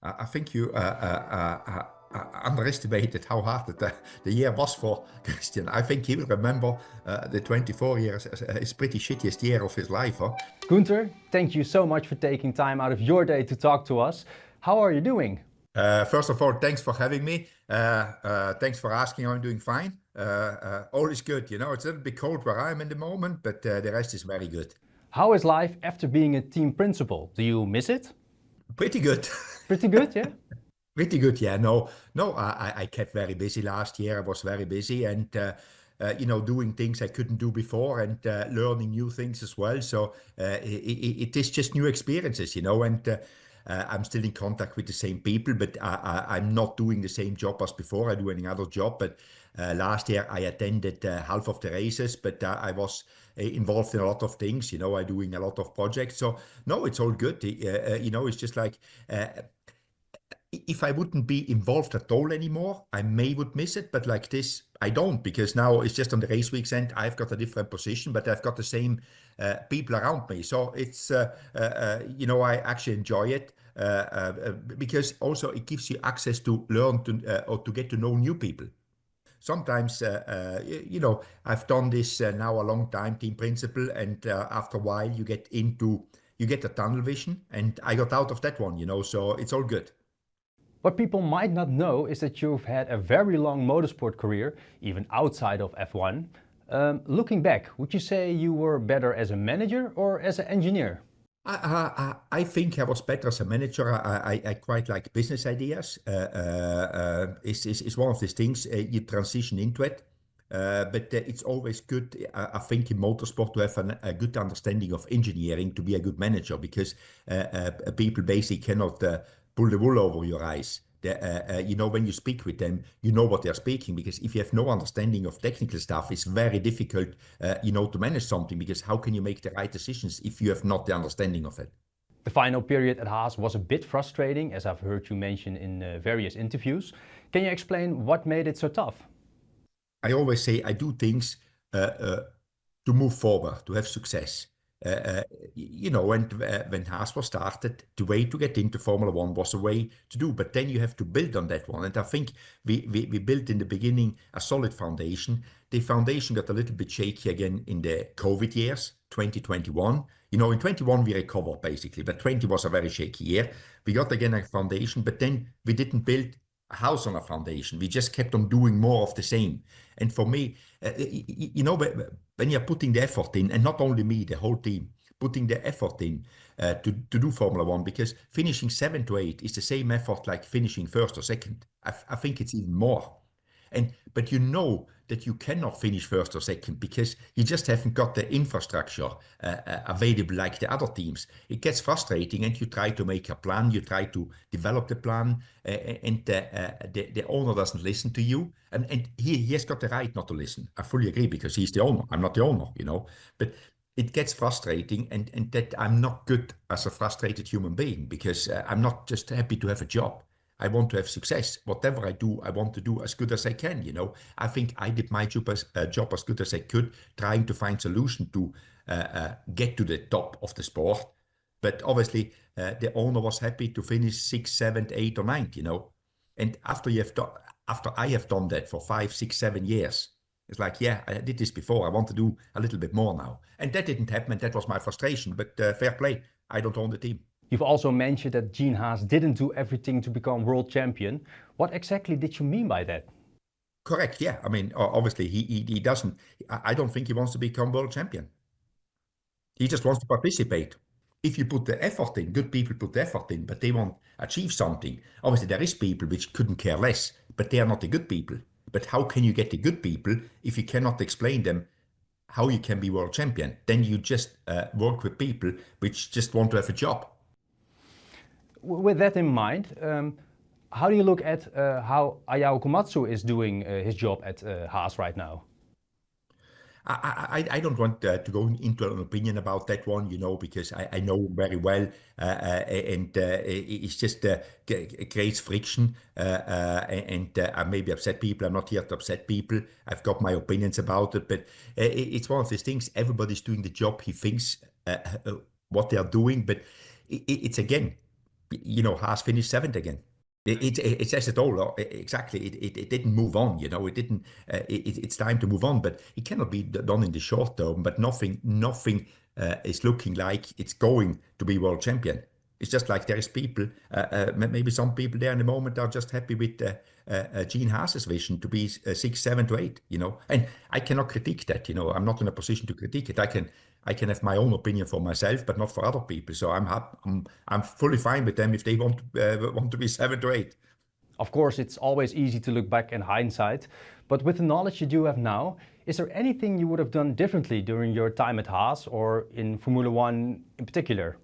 I think you underestimated how hard the year was for Christian. I think he will remember the 24 years as his pretty shittiest year of his life. Huh? Guenther, thank you so much for taking time out of your day to talk to us. How are you doing? First of all, thanks for having me. Thanks for asking. I'm doing fine. All is good. It's a little bit cold where I am in the moment, but the rest is very good. How is life after being a team principal? Do you miss it? Pretty good. Pretty good, yeah? Pretty good, yeah. No, I kept very busy last year. I was very busy and, doing things I couldn't do before and learning new things as well. So it is just new experiences, and I'm still in contact with the same people, but I'm not doing the same job as before. I do any other job, but last year I attended half of the races, but I was involved in a lot of things, I'm doing a lot of projects. So no, it's all good. It's just like if I wouldn't be involved at all anymore, I would miss it. But like this, I don't, because now it's just on the race weekend. I've got a different position, but I've got the same people around me. So it's, I actually enjoy it because also it gives you access to learn or to get to know new people. Sometimes, I've done this now a long time, team principal, and after a while you get the tunnel vision, and I got out of that one, so it's all good. What people might not know is that you've had a very long motorsport career, even outside of F1. Looking back, would you say you were better as a manager or as an engineer? I think I was better as a manager. I quite like business ideas. It's one of these things you transition into it. But it's always good, I think, in motorsport to have a good understanding of engineering to be a good manager because people basically cannot pull the wool over your eyes. When you speak with them, you know what they're speaking because if you have no understanding of technical stuff, it's very difficult, to manage something because how can you make the right decisions if you have not the understanding of it? The final period at Haas was a bit frustrating, as I've heard you mention in various interviews. Can you explain what made it so tough? I always say I do things to move forward, to have success. When Haas was started, the way to get into Formula One was a way to do, but then you have to build on that one. And I think we built in the beginning a solid foundation. The foundation got a little bit shaky again in the COVID years, 2021. In 21 we recovered basically, but 20 was a very shaky year. We got again a foundation, but then we didn't build a house on a foundation. We just kept on doing more of the same. And for me, when you're putting the effort in, and not only me, the whole team, putting the effort in to do Formula One, because finishing 7 to 8 is the same effort like finishing first or second. I think it's even more. But you know that you cannot finish first or second because you just haven't got the infrastructure available like the other teams. It gets frustrating and you try to make a plan, you try to develop the plan and the owner doesn't listen to you. And he has got the right not to listen. I fully agree because he's the owner. I'm not the owner, But it gets frustrating and that I'm not good as a frustrated human being because I'm not just happy to have a job. I want to have success. Whatever I do, I want to do as good as I can, I think I did my job as good as I could, trying to find solution to get to the top of the sport. But obviously, the owner was happy to finish 6th, 7th, 8th, or 9th, And after I have done that for 5, 6, 7 years, it's like, yeah, I did this before. I want to do a little bit more now. And that didn't happen, and that was my frustration. But fair play. I don't own the team. You've also mentioned that Gene Haas didn't do everything to become world champion. What exactly did you mean by that? Correct, yeah. I mean, obviously, he doesn't. I don't think he wants to become world champion. He just wants to participate. If you put the effort in, good people put the effort in, but they want to achieve something. Obviously, there is people which couldn't care less, but they are not the good people. But how can you get the good people if you cannot explain them how you can be world champion? Then you just work with people which just want to have a job. With that in mind, how do you look at how Ayao Komatsu is doing his job at Haas right now? I don't want to go into an opinion about that one, because I know him very well, and it's just it creates friction, and I maybe upset people. I'm not here to upset people. I've got my opinions about it, but it's one of these things. Everybody's doing the job he thinks what they are doing, but it's again. Haas finished seventh again. It says it all. Exactly. It didn't move on. It didn't. It's time to move on, but it cannot be done in the short term. But nothing is looking like it's going to be world champion. It's just like there is people. Maybe some people there in the moment are just happy with Gene Haas's vision to be 6, 7 to 8. And I cannot critique that. I'm not in a position to critique it. I can have my own opinion for myself, but not for other people. So I'm fully fine with them if they want to be 7 to 8. Of course, it's always easy to look back in hindsight, but with the knowledge you do have now, is there anything you would have done differently during your time at Haas or in Formula One in particular?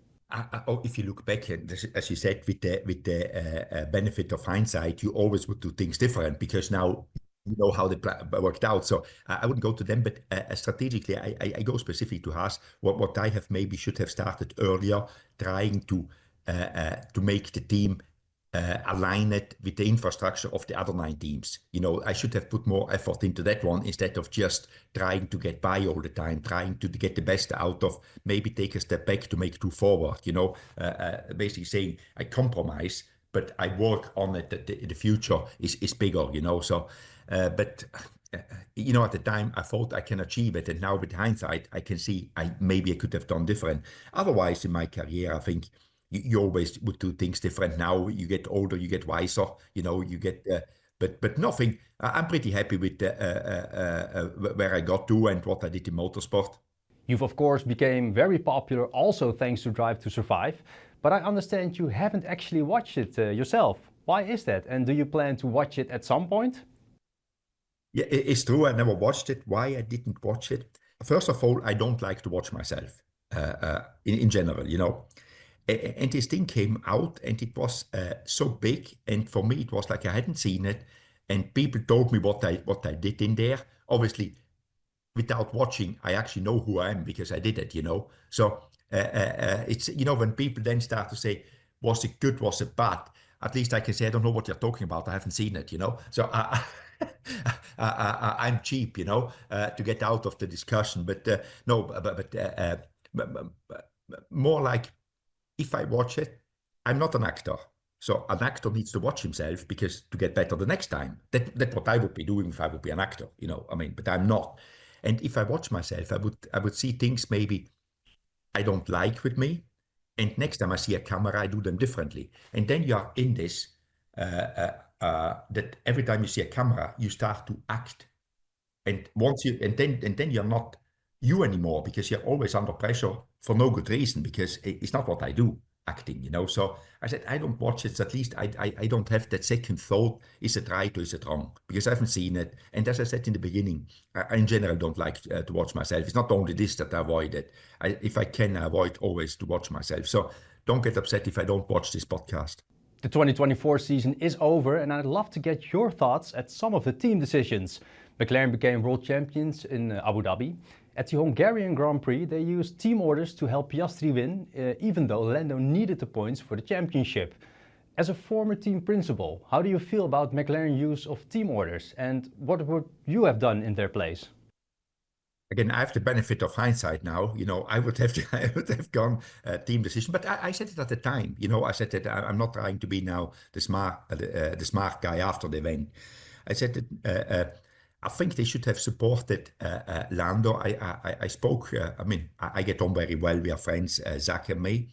If you look back, as you said, with the benefit of hindsight, you always would do things different because now you know how they worked out. So I wouldn't go to them, but strategically, I go specific to Haas. What I have maybe should have started earlier, trying to make the team align it with the infrastructure of the other 9 teams. I should have put more effort into that one instead of just trying to get by all the time, trying to get the best out of, maybe take a step back to make 2 forward, basically saying I compromise, but I work on it that the future is bigger, so, but at the time I thought I can achieve it, and now with hindsight I can see maybe I could have done different. Otherwise in my career, I think you always would do things different. Now you get older, you get wiser, you get, but nothing. I'm pretty happy with where I got to and what I did in motorsport. You've of course became very popular also thanks to Drive to Survive, but I understand you haven't actually watched it yourself. Why is that? And do you plan to watch it at some point? Yeah, it's true. I never watched it. Why I didn't watch it? First of all, I don't like to watch myself in general, And this thing came out and it was so big. And for me, it was like I hadn't seen it. And people told me what I did in there. Obviously, without watching, I actually know who I am because I did it, So it's, when people then start to say, was it good, was it bad? At least I can say, I don't know what you're talking about. I haven't seen it, So I'm cheap, to get out of the discussion. But no, but more like, if I watch it, I'm not an actor. So an actor needs to watch himself because to get better the next time. That's what I would be doing if I would be an actor, but I'm not. And if I watch myself, I would see things maybe I don't like with me. And next time I see a camera, I do them differently. And then you are in this, that every time you see a camera, you start to act. And then you're not you anymore because you're always under pressure for no good reason because it's not what I do, acting, So I said, I don't watch it. So at least I don't have that second thought. Is it right or is it wrong? Because I haven't seen it. And as I said in the beginning, I in general don't like to watch myself. It's not only this that I avoid it. If I can, I avoid always to watch myself. So don't get upset if I don't watch this podcast. The 2024 season is over and I'd love to get your thoughts at some of the team decisions. McLaren became world champions in Abu Dhabi. At the Hungarian Grand Prix, they used team orders to help Piastri win, even though Lando needed the points for the championship. As a former team principal, how do you feel about McLaren's use of team orders and what would you have done in their place? Again, I have the benefit of hindsight now. I would have gone team decision, but I said it at the time. I said that I'm not trying to be now the smart guy after the event. I said that I think they should have supported Lando. I spoke. I get on very well. We are friends, Zach and me.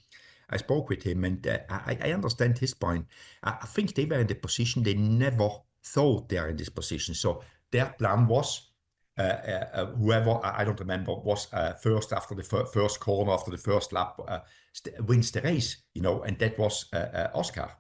I spoke with him, and I understand his point. I think they were in the position they never thought they are in this position. So their plan was. Whoever, I don't remember, was first after the first corner, after the first lap, wins the race, and that was Oscar.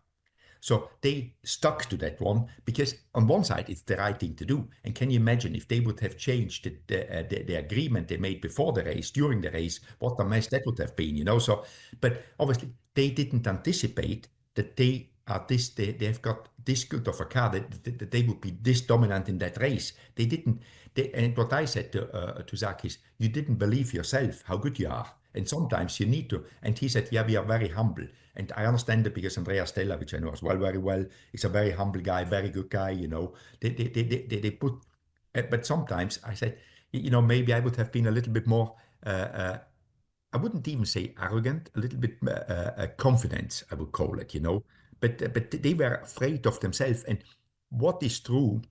So they stuck to that one because on one side, it's the right thing to do. And can you imagine if they would have changed the agreement they made before the race, during the race, what a mess that would have been, So, but obviously they didn't anticipate that they have got this good of a car that they would be this dominant in that race. They didn't. And what I said to Zach is, you didn't believe yourself how good you are. And sometimes you need to. And he said, yeah, we are very humble. And I understand it because Andrea Stella, which I know as well very well, is a very humble guy, very good guy, They put, but sometimes I said, maybe I would have been a little bit more I wouldn't even say arrogant, a little bit confident, I would call it, But they were afraid of themselves. And what is true,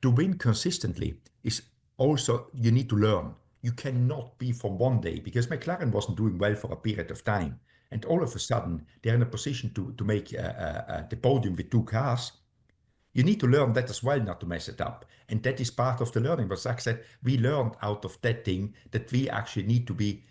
to win consistently is also you need to learn. You cannot be from one day because McLaren wasn't doing well for a period of time. And all of a sudden, they're in a position to make the podium with two cars. You need to learn that as well, not to mess it up. And that is part of the learning. But Zach said, we learned out of that thing that we actually need to be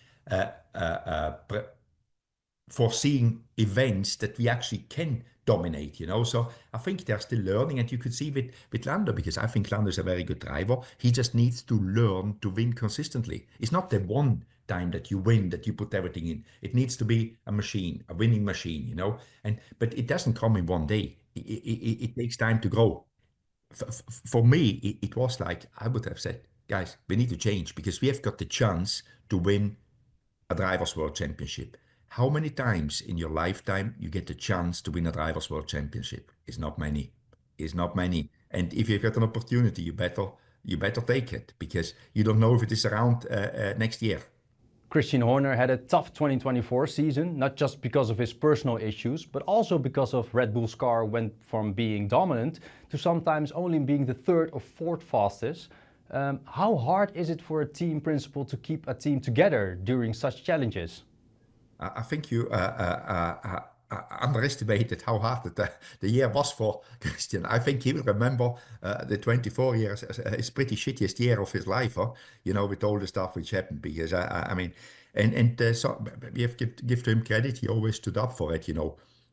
foreseeing events that we actually can dominate. So I think they're still learning, and you could see with Lando, because I think Lando is a very good driver. He just needs to learn to win consistently. It's not the one time that you win that you put everything in. It needs to be a machine, a winning machine. But it doesn't come in one day. It takes time to grow. For me, it was like I would have said, guys, we need to change because we have got the chance to win a Drivers' World Championship. How many times in your lifetime you get the chance to win a Drivers' World Championship? It's not many. It's not many. And if you get an opportunity, you better take it because you don't know if it is around next year. Christian Horner had a tough 2024 season, not just because of his personal issues, but also because of Red Bull's car went from being dominant to sometimes only being the third or fourth fastest. How hard is it for a team principal to keep a team together during such challenges? I think you underestimated how hard the year was for Christian. I think he will remember the 24 years as his pretty shittiest year of his life, with all the stuff which happened. Because I mean, so we have to give to him credit. He always stood up for it,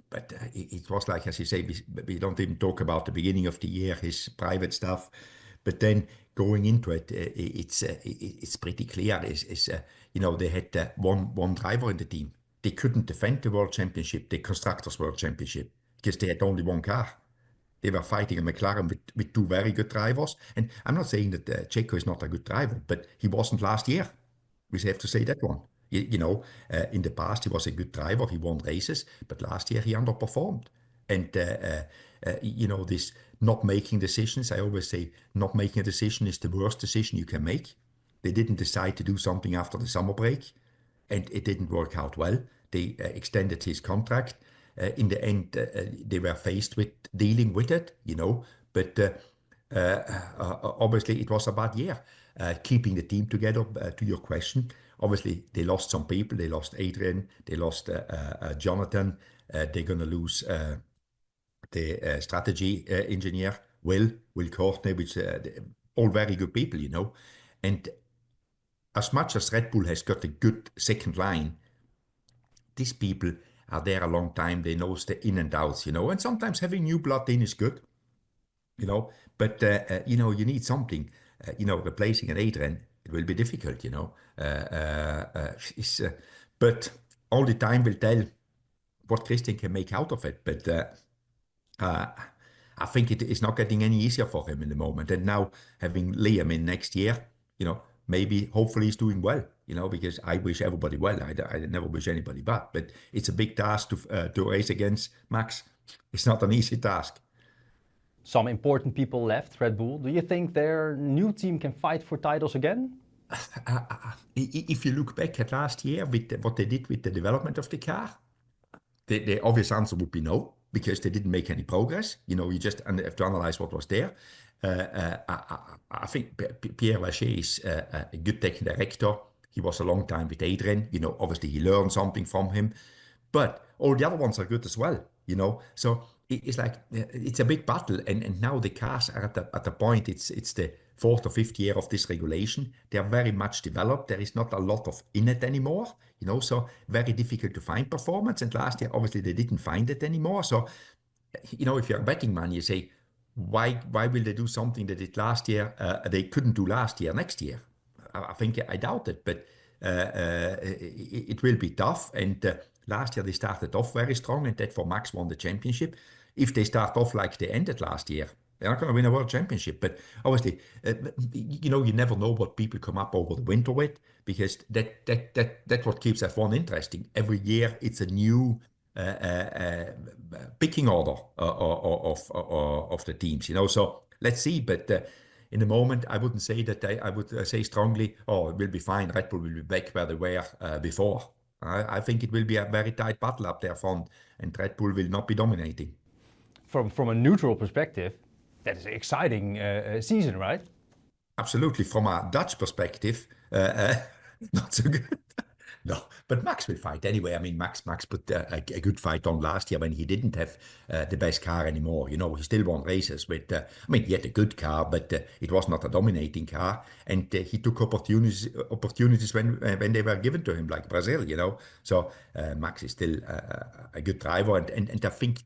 But it was like, as you say, we don't even talk about the beginning of the year, his private stuff. But then going into it, it's pretty clear. They had one driver in the team. They couldn't defend the World Championship, the Constructors' World Championship, because they had only one car. They were fighting a McLaren with two very good drivers. And I'm not saying that Checo is not a good driver, but he wasn't last year. We have to say that one. In the past, he was a good driver. He won races, but last year he underperformed. And, this not making decisions, I always say not making a decision is the worst decision you can make. They didn't decide to do something after the summer break, and it didn't work out well. They extended his contract. In the end, they were faced with dealing with it, But obviously, it was a bad year. Keeping the team together, to your question, obviously, they lost some people. They lost Adrian. They lost Jonathan. They're going to lose the strategy engineer, Will Courtney, which all very good people, And as much as Red Bull has got a good second line, these people are there a long time. They know the in and outs, And sometimes having new blood in is good, But, you need something, replacing an Adrian, it will be difficult, But only time will tell what Christian can make out of it. But I think it is not getting any easier for him in the moment. And now having Liam in next year, maybe, hopefully he's doing well, because I wish everybody well. I never wish anybody bad, but it's a big task to race against Max. It's not an easy task. Some important people left Red Bull. Do you think their new team can fight for titles again? If you look back at last year with what they did with the development of the car, the obvious answer would be no, because they didn't make any progress. You just have to analyze what was there. I think Pierre Vacher is a good technical director. He was a long time with Adrian. Obviously he learned something from him. But all the other ones are good as well, So it's like, it's a big battle. And now the cars are at the point, it's the fourth or fifth year of this regulation. They are very much developed. There is not a lot of in it anymore, so very difficult to find performance. And last year, obviously, they didn't find it anymore. So, if you're a betting man, you say, why will they do something that did last year, they couldn't do last year, next year? I think I doubt it, but it will be tough. And last year they started off very strong, and that for Max won the championship. If they start off like they ended last year, they're not going to win a world championship. But obviously, you never know what people come up over the winter with, because that's what keeps F1 interesting. Every year it's a new picking order of the teams, So let's see. But in the moment, I wouldn't say that I would say strongly, oh, it will be fine. Red Bull will be back where they were before. I think it will be a very tight battle up there front, and Red Bull will not be dominating. From a neutral perspective, that is an exciting season, right? Absolutely. From a Dutch perspective, not so good. No, but Max will fight anyway. I mean, Max put a good fight on last year when he didn't have the best car anymore. You know, he still won races with, I mean, he had a good car, but it was not a dominating car. And he took opportunities when they were given to him, like Brazil, you know. So Max is still a good driver. And I think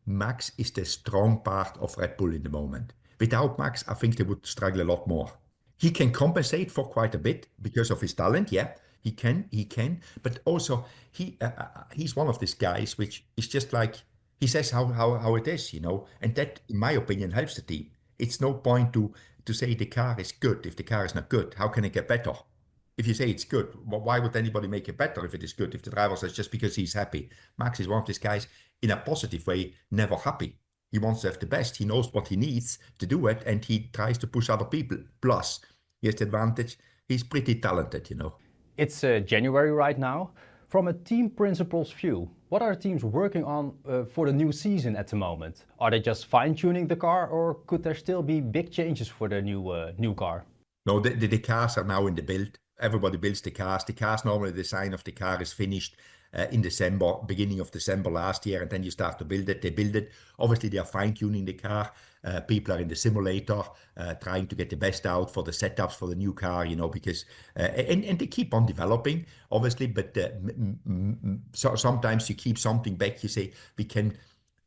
Max is the strong part of Red Bull in the moment. Without Max, I think they would struggle a lot more. He can compensate for quite a bit because of his talent, yeah. He can, but also he's one of these guys which is just like he says how it is, you know, and that, in my opinion, helps the team. It's no point to say the car is good if the car is not good. How can it get better? If you say it's good, why would anybody make it better if it is good? If the driver says just because he's happy, Max is one of these guys in a positive way, never happy. He wants to have the best. He knows what he needs to do it, and he tries to push other people. Plus, he has the advantage. He's pretty talented, you know. It's January right now. From a team principal's view, what are teams working on for the new season at the moment? Are they just fine-tuning the car, or could there still be big changes for the new car? No, the cars are now in the build. Everybody builds the cars. The cars, normally the design of the car is finished in December, beginning of December last year, and then you start to build it. They build it. Obviously, they are fine-tuning the car. People are in the simulator trying to get the best out for the setups for the new car, you know, because and they keep on developing, obviously, but so sometimes you keep something back. You say we can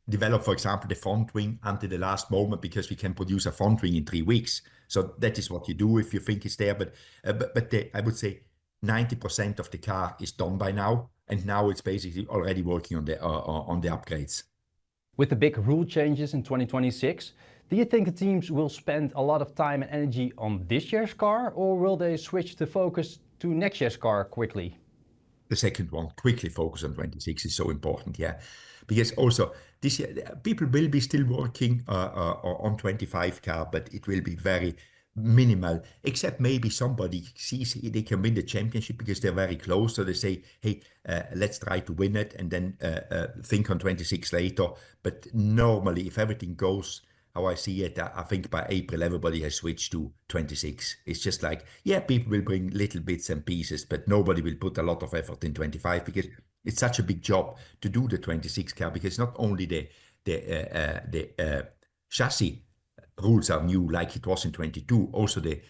develop, for example, the front wing until the last moment because we can produce a front wing in 3 weeks. So that is what you do if you think it's there. But I would say 90% of the car is done by now, and now it's basically already working on the upgrades. With the big rule changes in 2026, do you think the teams will spend a lot of time and energy on this year's car, or will they switch the focus to next year's car quickly? The second one, quickly focus on 26 is so important, yeah. Because also this year, people will be still working on 25 car, but it will be very minimal, except maybe somebody sees they can win the championship because they're very close. So they say, hey, let's try to win it and then think on 26 later. But normally, if everything goes how I see it, I think by April, everybody has switched to 26. It's just like, yeah, people will bring little bits and pieces, but nobody will put a lot of effort in 25 because it's such a big job to do the 26 car, because not only the chassis rules are new like it was in 22, also the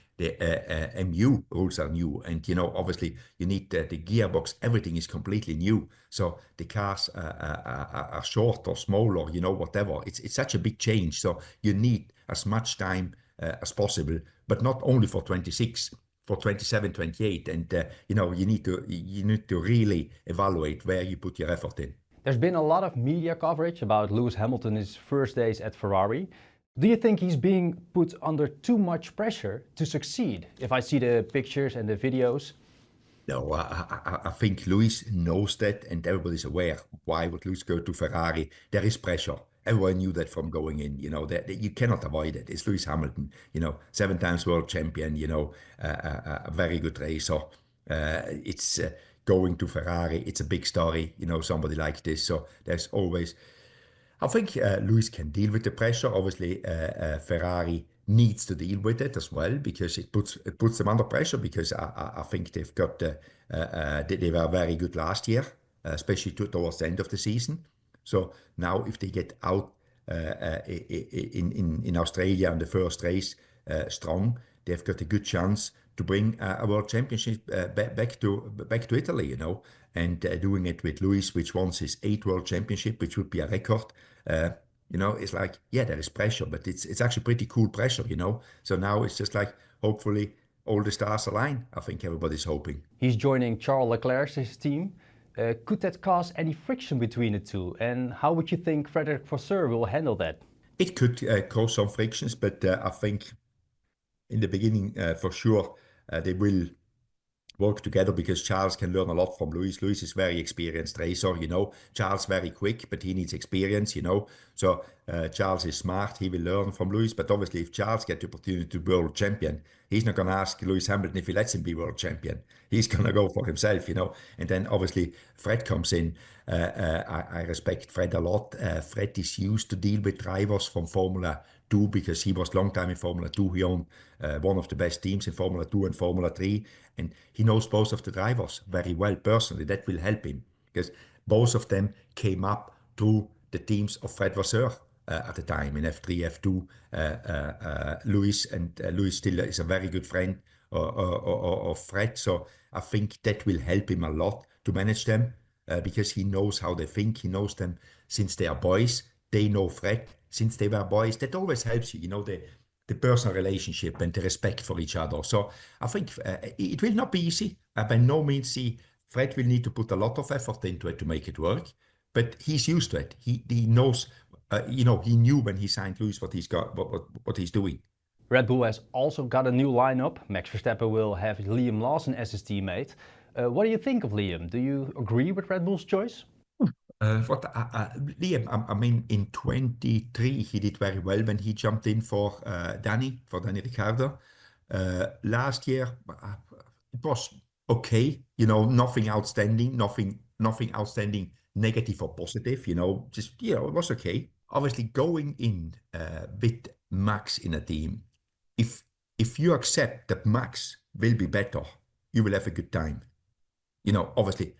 MU rules are new, and you know, obviously you need the gearbox, everything is completely new, so the cars are short or smaller, you know, whatever. It's such a big change, so you need as much time as possible, but not only for 26, for 27, 28, and you know, you need to really evaluate where you put your effort in. There's been a lot of media coverage about Lewis Hamilton's first days at Ferrari. Do you think he's being put under too much pressure to succeed? If I see the pictures and the videos. No, I think Lewis knows that, and everybody's aware. Why would Lewis go to Ferrari? There is pressure. Everyone knew that from going in. You know, that you cannot avoid it. It's Lewis Hamilton. You know, 7 times world champion. You know, a very good racer. It's going to Ferrari. It's a big story. You know, somebody like this. So there's always. I think Lewis can deal with the pressure. Obviously, Ferrari needs to deal with it as well, because it puts them under pressure, because I think they've got they were very good last year, especially towards the end of the season. So now if they get out in Australia in the first race strong, they've got a good chance to bring a world championship back to Italy, you know, and doing it with Lewis, which wants his 8th world championship, which would be a record. You know, it's like, yeah, there is pressure, but it's actually pretty cool pressure, you know. So now it's just like, hopefully all the stars align. I think everybody's hoping. He's joining Charles Leclerc's team. Could that cause any friction between the two? And how would you think Frederick Vasseur will handle that? It could cause some frictions, but I think in the beginning, for sure, they will work together, because Charles can learn a lot from Lewis. Lewis is very experienced racer, you know. Charles very quick, but he needs experience, you know. So Charles is smart. He will learn from Lewis. But obviously, if Charles gets the opportunity to be world champion, he's not going to ask Lewis Hamilton if he lets him be world champion. He's going to go for himself, And then obviously, Fred comes in. I respect Fred a lot. Fred is used to deal with drivers from Formula 2 because he was long time in Formula 2. He owned one of the best teams in Formula 2 and Formula 3. And he knows both of the drivers very well personally. That will help him because both of them came up through the teams of Fred Vasseur at the time in F3, F2. Louis still is a very good friend of Fred. So I think that will help him a lot to manage them because he knows how they think. He knows them since they are boys. They know Fred since they were boys. That always helps you, the personal relationship and the respect for each other. So I think it will not be easy. By no means Fred will need to put a lot of effort into it to make it work, but he's used to it. He knows, he knew when he signed Lewis what he's got, what he's doing. Red Bull has also got a new lineup. Max Verstappen will have Liam Lawson as his teammate. What do you think of Liam? Do you agree with Red Bull's choice? Liam, in 23, he did very well when he jumped in for Danny Ricciardo. Last year, it was okay, nothing outstanding, nothing outstanding negative or positive, just, it was okay. Obviously, going in with Max in a team, if you accept that Max will be better, you will have a good time. Obviously,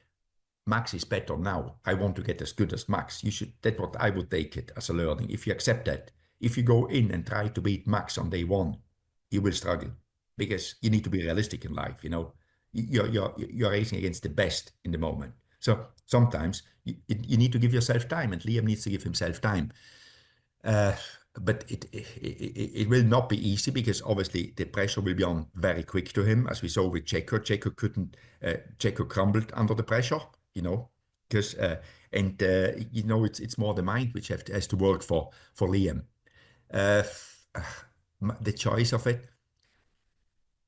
Max is better now. I want to get as good as Max. That's what I would take it as a learning. If you accept that, if you go in and try to beat Max on day one, you will struggle because you need to be realistic in life. You're racing against the best in the moment. So sometimes you need to give yourself time, and Liam needs to give himself time. But it will not be easy because obviously the pressure will be on very quick to him, as we saw with Checo. Checo crumbled under the pressure, because it's more the mind which has to work for Liam. The choice of it,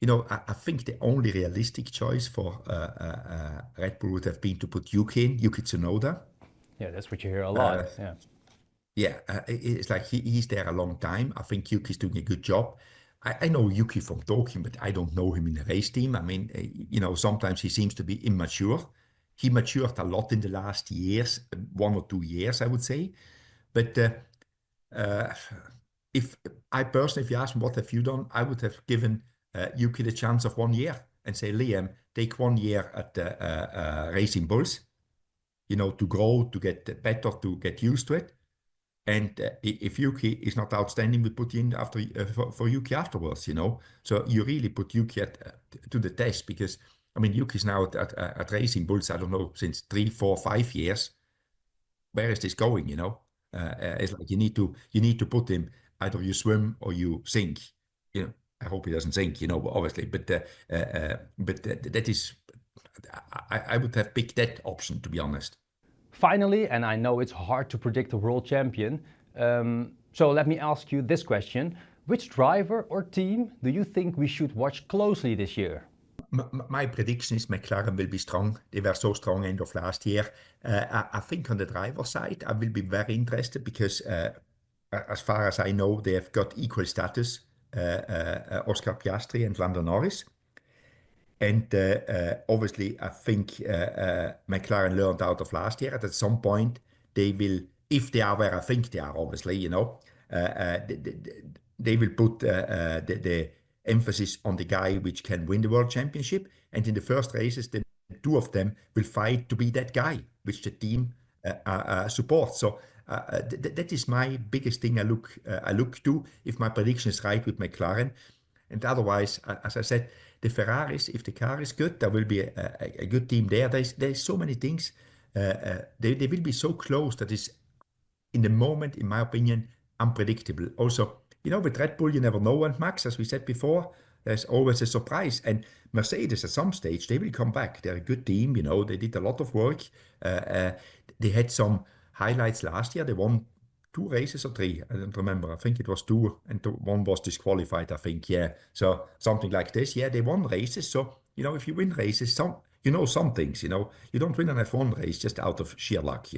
I think the only realistic choice for Red Bull would have been to put Yuki Tsunoda. Yeah, that's what you hear a lot. It's like he's there a long time. I think Yuki's doing a good job. I know Yuki from talking, but I don't know him in the race team. Sometimes he seems to be immature. He matured a lot in the last years, 1 or 2 years, I would say. But if you ask me what have you done, I would have given Yuki the chance of 1 year and say, Liam, take 1 year at Racing Bulls, to grow, to get better, to get used to it. And if Yuki is not outstanding, we put you in after for Yuki afterwards, So you really put Yuki to the test because, Yuki's now at Racing Bulls, I don't know, since 3, 4, 5 years. Where is this going, It's like you need to put him, either you swim or you sink, I hope he doesn't sink, obviously. But that is, I would have picked that option, to be honest. Finally, and I know it's hard to predict a world champion, so let me ask you this question. Which driver or team do you think we should watch closely this year? My prediction is McLaren will be strong. They were so strong end of last year. I think on the driver side, I will be very interested because as far as I know, they have got equal status, Oscar Piastri and Lando Norris. And obviously, I think McLaren learned out of last year. At some point, they will, if they are where I think they are, obviously, they will put the emphasis on the guy which can win the world championship. And in the first races, the 2 of them will fight to be that guy, which the team supports. So that is my biggest thing I look to if my prediction is right with McLaren. And otherwise, as I said, the Ferraris, if the car is good, there will be a good team there. There's so many things. They will be so close that is, in the moment, in my opinion, unpredictable. Also, with Red Bull, you never know. And Max, as we said before, there's always a surprise. And Mercedes, at some stage, they will come back. They're a good team. They did a lot of work. They had some highlights last year. They won 2 races or 3. I don't remember. I think it was 2, and 1 was disqualified, I think. Yeah. So something like this. Yeah, they won races. So, if you win races, some things, you don't win an F1 race just out of sheer luck,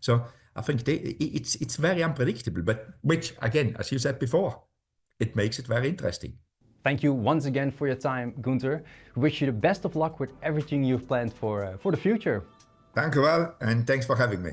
So I think it's very unpredictable, but which, again, as you said before, it makes it very interesting. Thank you once again for your time, Guenther. We wish you the best of luck with everything you've planned for the future. Dank u wel, and thanks for having me.